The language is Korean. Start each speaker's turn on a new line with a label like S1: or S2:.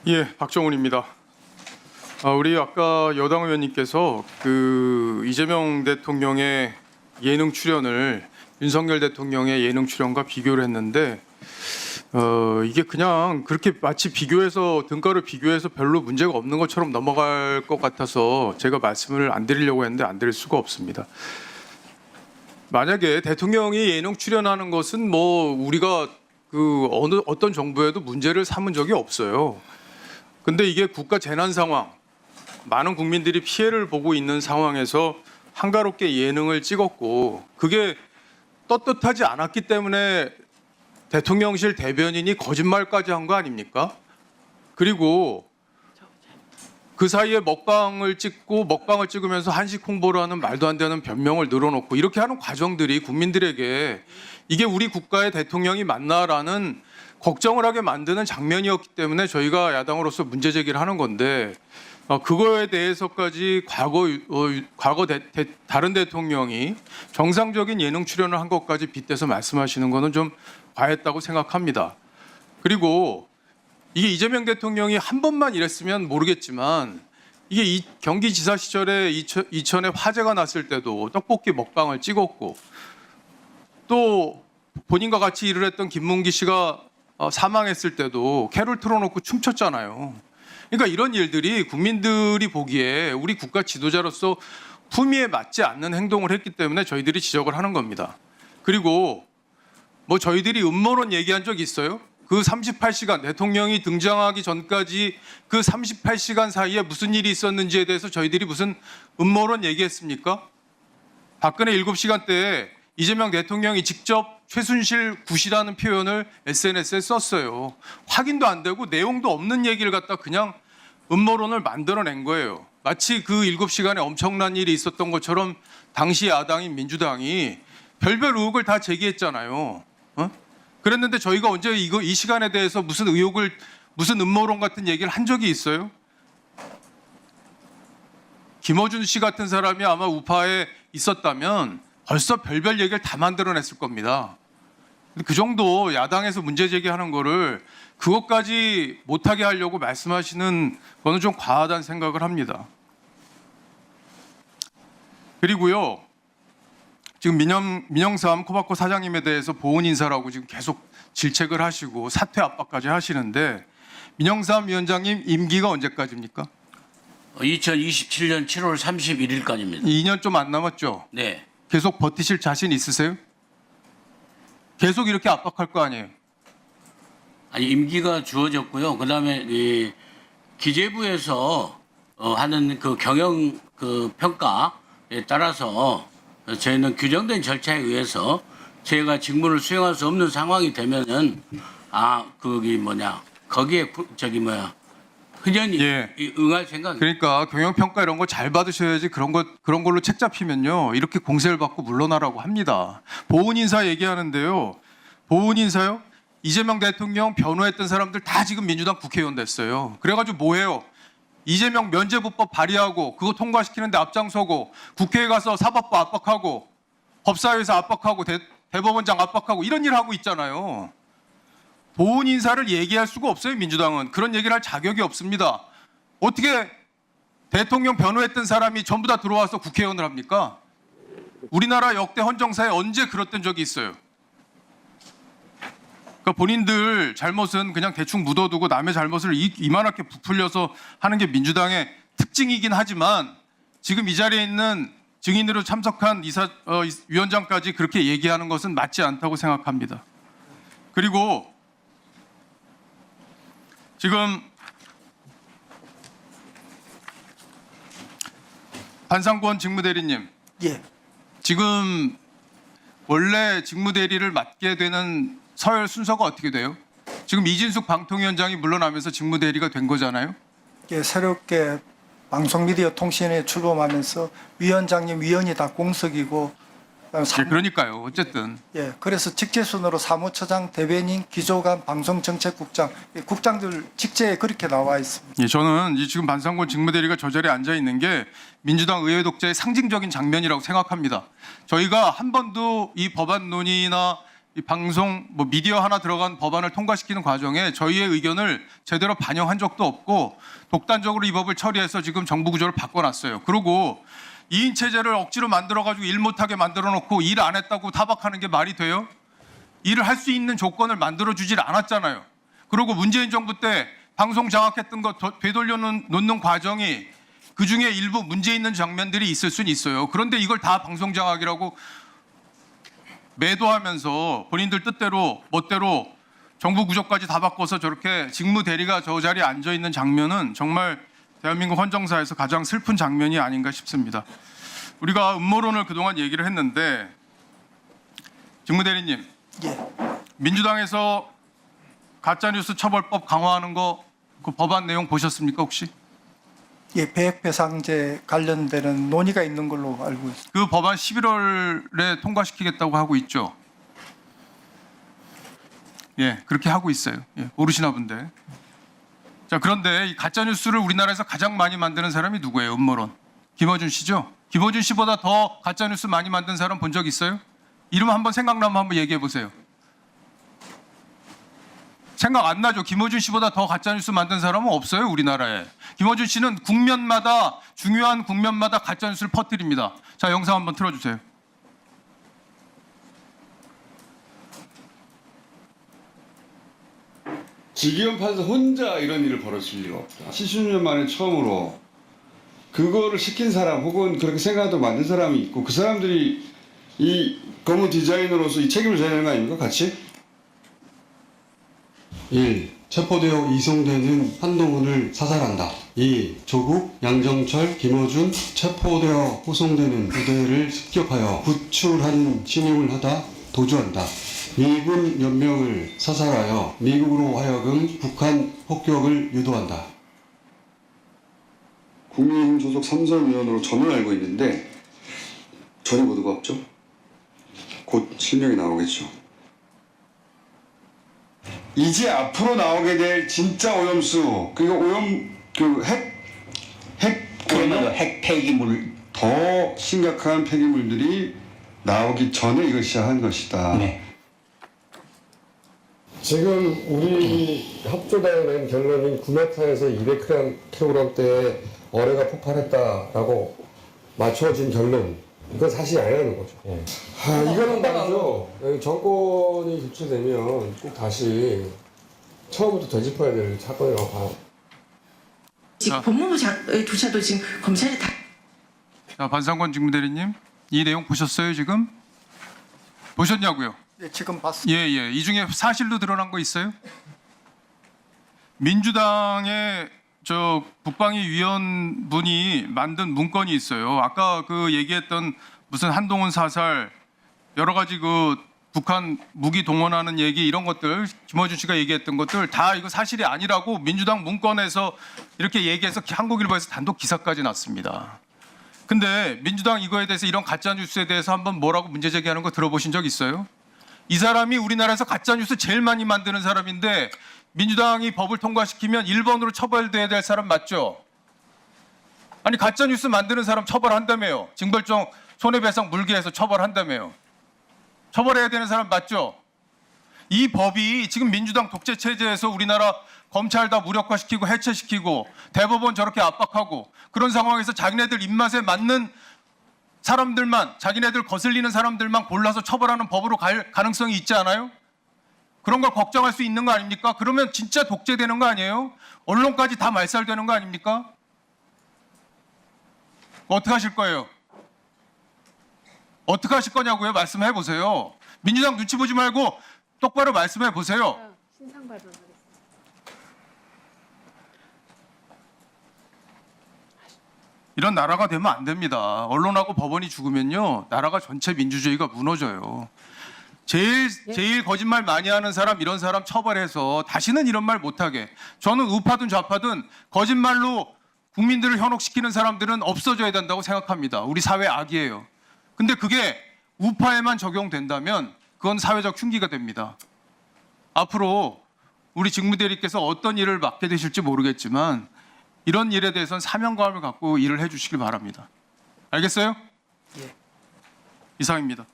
S1: 예, 박정훈입니다. 우리 아까 여당 의원님께서 그 이재명 대통령의 예능 출연을 윤석열 대통령의 예능 출연과 비교를 했는데 이게 그냥 그렇게 마치 비교해서 등가를 비교해서 별로 문제가 없는 것처럼 넘어갈 것 같아서 제가 말씀을 안 드리려고 했는데 안 드릴 수가 없습니다. 만약에 대통령이 예능 출연하는 것은 뭐 우리가 그 어떤 정부에도 문제를 삼은 적이 없어요. 근데 이게 국가 재난 상황, 많은 국민들이 피해를 보고 있는 상황에서 한가롭게 예능을 찍었고 그게 떳떳하지 않았기 때문에 대통령실 대변인이 거짓말까지 한 거 아닙니까? 그리고 그 사이에 먹방을 찍으면서 한식 홍보를 하는 말도 안 되는 변명을 늘어놓고 이렇게 하는 과정들이 국민들에게 이게 우리 국가의 대통령이 맞나라는 걱정을 하게 만드는 장면이었기 때문에 저희가 야당으로서 문제 제기를 하는 건데 그거에 대해서까지 과거 다른 대통령이 정상적인 예능 출연을 한 것까지 빗대서 말씀하시는 거는 좀 과했다고 생각합니다. 그리고 이게 이재명 대통령이 한 번만 이랬으면 모르겠지만 이게 경기지사 시절에 이천에 화재가 났을 때도 떡볶이 먹방을 찍었고 또 본인과 같이 일을 했던 김문기 씨가 사망했을 때도 캐롤 틀어놓고 춤췄잖아요. 그러니까 이런 일들이 국민들이 보기에 우리 국가 지도자로서 품위에 맞지 않는 행동을 했기 때문에 저희들이 지적을 하는 겁니다. 그리고 뭐 저희들이 음모론 얘기한 적 있어요? 그 38시간 대통령이 등장하기 전까지 그 38시간 사이에 무슨 일이 있었는지에 대해서 저희들이 무슨 음모론 얘기했습니까? 박근혜 7시간 때에 이재명 대통령이 직접 최순실 굿이라는 표현을 SNS에 썼어요. 확인도 안 되고 내용도 없는 얘기를 갖다 그냥 음모론을 만들어낸 거예요. 마치 그 7시간에 엄청난 일이 있었던 것처럼 당시 야당인 민주당이 별별 의혹을 다 제기했잖아요. 그랬는데 저희가 언제 이 시간에 대해서 무슨 음모론 같은 얘기를 한 적이 있어요? 김어준 씨 같은 사람이 아마 우파에 있었다면 벌써 별별 얘기를 다 만들어냈을 겁니다. 그 정도 야당에서 문제 제기하는 거를 그것까지 못하게 하려고 말씀하시는 거는 좀 과하다는 생각을 합니다. 그리고요, 지금 민영삼 코바코 사장님에 대해서 보훈 인사라고 지금 계속 질책을 하시고 사퇴 압박까지 하시는데 민영삼 위원장님 임기가 언제까지입니까?
S2: 2027년 7월 31일까지입니다.
S1: 2년 좀 안 남았죠?
S2: 네.
S1: 계속 버티실 자신 있으세요? 계속 이렇게 압박할 거 아니에요?
S2: 아니 임기가 주어졌고요. 그다음에 이 기재부에서 하는 그 경영 그 평가에 따라서 저희는 규정된 절차에 의해서 제가 직무를 수행할 수 없는 상황이 되면은 거기에 흔연히
S1: 예.
S2: 응할 생각.
S1: 그러니까 경영평가 이런 거 잘 받으셔야지 그런 걸로 책 잡히면요 이렇게 공세를 받고 물러나라고 합니다. 보훈 인사 얘기하는데요. 보훈 인사요? 이재명 대통령 변호했던 사람들 다 지금 민주당 국회의원 됐어요. 그래가지고 뭐해요? 이재명 면죄부법 발의하고 그거 통과시키는데 앞장서고 국회에 가서 사법부 압박하고 법사위에서 압박하고 대법원장 압박하고 이런 일 하고 있잖아요. 보훈 인사를 얘기할 수가 없어요. 민주당은 그런 얘기를 할 자격이 없습니다. 어떻게 대통령 변호했던 사람이 전부 다 들어와서 국회의원을 합니까? 우리나라 역대 헌정사에 언제 그랬던 적이 있어요? 그러니까 본인들 잘못은 그냥 대충 묻어두고 남의 잘못을 이만하게 부풀려서 하는 게 민주당의 특징이긴 하지만 지금 이 자리에 있는 증인으로 참석한 위원장까지 그렇게 얘기하는 것은 맞지 않다고 생각합니다. 그리고 지금 반상권 직무대리님,
S3: 예,
S1: 지금 원래 직무대리를 맡게 되는 서열 순서가 어떻게 돼요? 지금 이진숙 방통위원장이 물러나면서 직무대리가 된 거잖아요.
S3: 예, 새롭게 방송미디어통신에 출범하면서 위원장님, 위원이 다 공석이고,
S1: 예, 그러니까요. 어쨌든
S3: 예, 그래서 직제순으로 사무처장, 대변인, 기조관, 방송정책국장, 국장들 직제에 그렇게 나와 있습니다.
S1: 예, 저는 지금 반상권 직무대리가 저 자리에 앉아 있는 게 민주당 의회 독재의 상징적인 장면이라고 생각합니다. 저희가 한 번도 이 법안 논의나 이 방송 뭐 미디어 하나 들어간 법안을 통과시키는 과정에 저희의 의견을 제대로 반영한 적도 없고 독단적으로 이 법을 처리해서 지금 정부 구조를 바꿔놨어요. 그리고 2인 체제를 억지로 만들어가지고 일 못하게 만들어놓고 일 안 했다고 타박하는 게 말이 돼요? 일을 할 수 있는 조건을 만들어주질 않았잖아요. 그리고 문재인 정부 때 방송 장악했던 거 되돌려 놓는 과정이 그중에 일부 문제 있는 장면들이 있을 수는 있어요. 그런데 이걸 다 방송 장악이라고 매도하면서 본인들 뜻대로 멋대로 정부 구조까지 다 바꿔서 저렇게 직무 대리가 저 자리에 앉아 있는 장면은 정말 대한민국 헌정사에서 가장 슬픈 장면이 아닌가 싶습니다. 우리가 음모론을 그동안 얘기를 했는데 직무 대리님,
S3: 예.
S1: 민주당에서 가짜뉴스 처벌법 강화하는 거 그 법안 내용 보셨습니까 혹시?
S3: 예, 배액배상제 관련되는 논의가 있는 걸로 알고 있습니다.
S1: 그 법안 11월에 통과시키겠다고 하고 있죠. 예, 그렇게 하고 있어요. 예, 모르시나 본데. 자, 그런데 이 가짜 뉴스를 우리나라에서 가장 많이 만드는 사람이 누구예요? 음모론. 김어준 씨죠? 김어준 씨보다 더 가짜 뉴스 많이 만든 사람 본 적 있어요? 이름 한번 생각나면 한번 얘기해 보세요. 생각 안 나죠? 김어준 씨보다 더 가짜 뉴스 만든 사람은 없어요, 우리나라에. 김어준 씨는 국면마다 중요한 국면마다 가짜 뉴스를 퍼뜨립니다. 자, 영상 한번 틀어 주세요.
S4: 지기현 판사 혼자 이런 일을 벌였을 리가 없다. 70년 만에 처음으로 그거를 시킨 사람 혹은 그렇게 생각하도록 만든 사람이 있고 그 사람들이 이 검은 디자이너로서 이 책임을 져야 되는 거 아닙니까? 같이?
S5: 1. 체포되어 이송되는 한동훈을 사살한다. 2. 조국, 양정철, 김어준 체포되어 호송되는 부대를 습격하여 구출하는 신용을 하다 도주한다. 미군 몇 명을 사살하여 미국으로 하여금 북한 폭격을 유도한다.
S4: 국민의힘 소속 삼선위원으로 저는 알고 있는데 전혀 보도가 없죠. 곧 실명이 나오겠죠. 이제 앞으로 나오게 될 진짜 오염수 그리고 오염
S6: 그야말로 핵 폐기물.
S4: 더 심각한 폐기물들이 나오기 전에 이걸 시작한 것이다.
S6: 네.
S7: 지금 우리 합조단에 낸 결론인 9m에서 200kg대의 어뢰가 폭발했다라고 맞춰진 결론. 이건 사실이 아니라는 거죠. 이거는 말이죠. 정권이 교체되면 꼭 다시 처음부터 되짚어야 될 사건이라고 봐요.
S8: 지금 법무부조차도 지금 검찰이 다.
S1: 자, 반상권 직무대리님, 이 내용 보셨어요 지금? 보셨냐고요?
S3: 예, 지금 봤습니다.
S1: 예. 이 중에 사실도 드러난 거 있어요? 민주당의 저 국방위 위원분이 만든 문건이 있어요. 아까 그 얘기했던 무슨 한동훈 사살 여러 가지 그 북한 무기 동원하는 얘기 이런 것들 김어준 씨가 얘기했던 것들 다 이거 사실이 아니라고 민주당 문건에서 이렇게 얘기해서 한국일보에서 단독 기사까지 났습니다. 근데 민주당 이거에 대해서 이런 가짜 뉴스에 대해서 한번 뭐라고 문제 제기하는 거 들어보신 적 있어요? 이 사람이 우리나라에서 가짜 뉴스 제일 많이 만드는 사람인데 민주당이 법을 통과시키면 1번으로 처벌돼야 될 사람 맞죠? 아니 가짜 뉴스 만드는 사람 처벌한다며요. 징벌적 손해배상 물게해서 처벌한다며요. 처벌해야 되는 사람 맞죠? 이 법이 지금 민주당 독재 체제에서 우리나라 검찰 다 무력화시키고 해체시키고 대법원 저렇게 압박하고 그런 상황에서 자기네들 입맛에 맞는 사람들만 자기네들 거슬리는 사람들만 골라서 처벌하는 법으로 갈 가능성이 있지 않아요? 그런 걸 걱정할 수 있는 거 아닙니까? 그러면 진짜 독재되는 거 아니에요? 언론까지 다 말살되는 거 아닙니까? 어떻게 하실 거예요? 어떻게 하실 거냐고요? 말씀해 보세요. 민주당 눈치 보지 말고 똑바로 말씀해 보세요.
S9: 신상 발언하겠습니다.
S1: 이런 나라가 되면 안 됩니다. 언론하고 법원이 죽으면요, 나라가 전체 민주주의가 무너져요. 제일 거짓말 많이 하는 사람, 이런 사람 처벌해서 다시는 이런 말 못하게. 저는 우파든 좌파든 거짓말로 국민들을 현혹시키는 사람들은 없어져야 된다고 생각합니다. 우리 사회 악이에요. 근데 그게 우파에만 적용된다면 그건 사회적 흉기가 됩니다. 앞으로 우리 직무대리께서 어떤 일을 맡게 되실지 모르겠지만 이런 일에 대해서는 사명감을 갖고 일을 해주시길 바랍니다. 알겠어요?
S3: 예.
S1: 이상입니다.